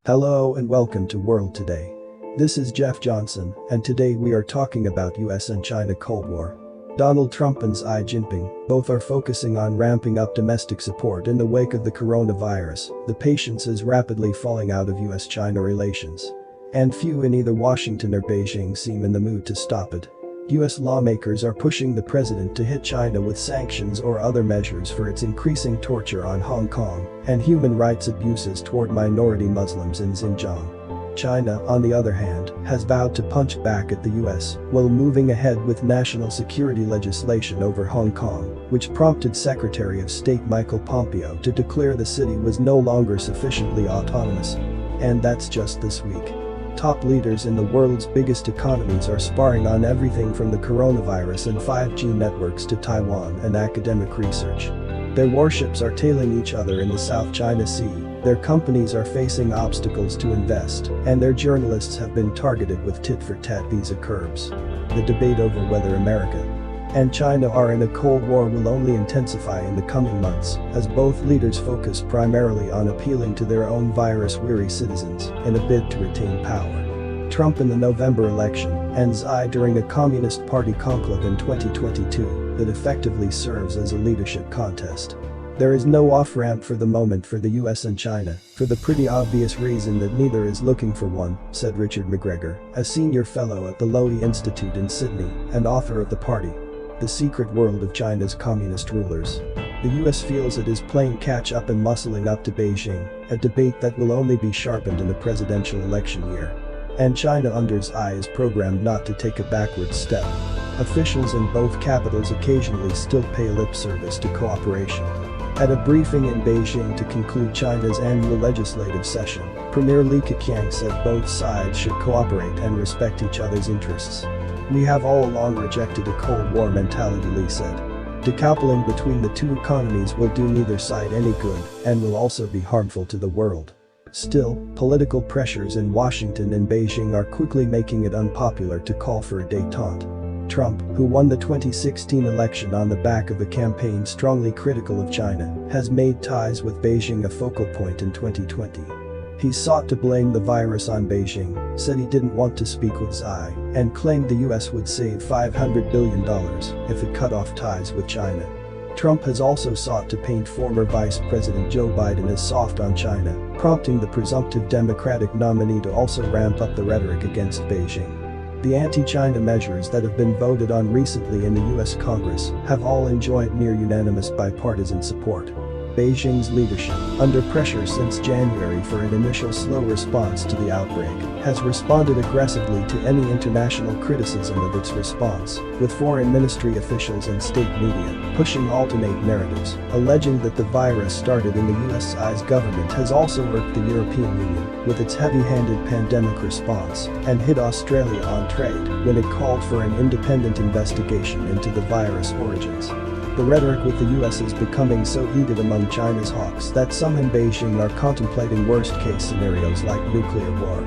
Hello and welcome to World Today. This is Jeff Johnson, and today we are talking about US and China Cold War. Donald Trump and Xi Jinping both are focusing on ramping up domestic support in the wake of the coronavirus. The patience is rapidly falling out of US-China relations. And few in either Washington or Beijing seem in the mood to stop it. US lawmakers are pushing the president to hit China with sanctions or other measures for its increasing torture on Hong Kong and human rights abuses toward minority Muslims in Xinjiang. China, on the other hand, has vowed to punch back at the US while moving ahead with national security legislation over Hong Kong, which prompted Secretary of State Michael Pompeo to declare the city was no longer sufficiently autonomous. And that's just this week. Top leaders in the world's biggest economies are sparring on everything from the coronavirus and 5G networks to Taiwan and academic research. Their warships are tailing each other in the South China Sea, their companies are facing obstacles to invest, and their journalists have been targeted with tit-for-tat visa curbs. The debate over whether America and China are in a Cold War will only intensify in the coming months, as both leaders focus primarily on appealing to their own virus-weary citizens in a bid to retain power. Trump in the November election, and Xi during a Communist Party conclave in 2022 that effectively serves as a leadership contest. There is no off-ramp for the moment for the US and China, for the pretty obvious reason that neither is looking for one, said Richard McGregor, a senior fellow at the Lowy Institute in Sydney and author of The Party: The Secret World of China's Communist Rulers. The US feels it is playing catch-up and muscling up to Beijing, a debate that will only be sharpened in the presidential election year. And China under Xi is programmed not to take a backward step. Officials in both capitals occasionally still pay lip service to cooperation. At a briefing in Beijing to conclude China's annual legislative session, Premier Li Keqiang said both sides should cooperate and respect each other's interests. "We have all along rejected a Cold War mentality," Li said. Decoupling between the two economies will do neither side any good and will also be harmful to the world. Still, political pressures in Washington and Beijing are quickly making it unpopular to call for a détente. Trump, who won the 2016 election on the back of a campaign strongly critical of China, has made ties with Beijing a focal point in 2020. He sought to blame the virus on Beijing, said he didn't want to speak with Xi, and claimed the US would save $500 billion if it cut off ties with China. Trump has also sought to paint former Vice President Joe Biden as soft on China, prompting the presumptive Democratic nominee to also ramp up the rhetoric against Beijing. The anti-China measures that have been voted on recently in the US Congress have all enjoyed near unanimous bipartisan support. Beijing's leadership, under pressure since January for an initial slow response to the outbreak, has responded aggressively to any international criticism of its response, with foreign ministry officials and state media pushing alternate narratives, alleging that the virus started in the US. Xi's government has also irked the European Union with its heavy-handed pandemic response and hit Australia on trade when it called for an independent investigation into the virus origins. The rhetoric with the US is becoming so heated among China's hawks that some in Beijing are contemplating worst-case scenarios like nuclear war.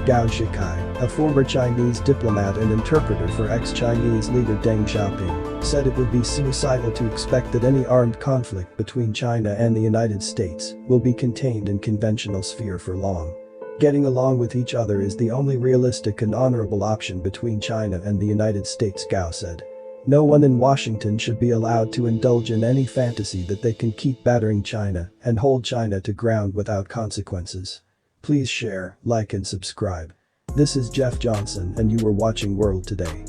Gao Shikai, a former Chinese diplomat and interpreter for ex-Chinese leader Deng Xiaoping, said it would be suicidal to expect that any armed conflict between China and the United States will be contained in conventional sphere for long. Getting along with each other is the only realistic and honorable option between China and the United States, Gao said. No one in Washington should be allowed to indulge in any fantasy that they can keep battering China and hold China to ground without consequences. Please share, like and subscribe. This is Jeff Johnson and you were watching World Today.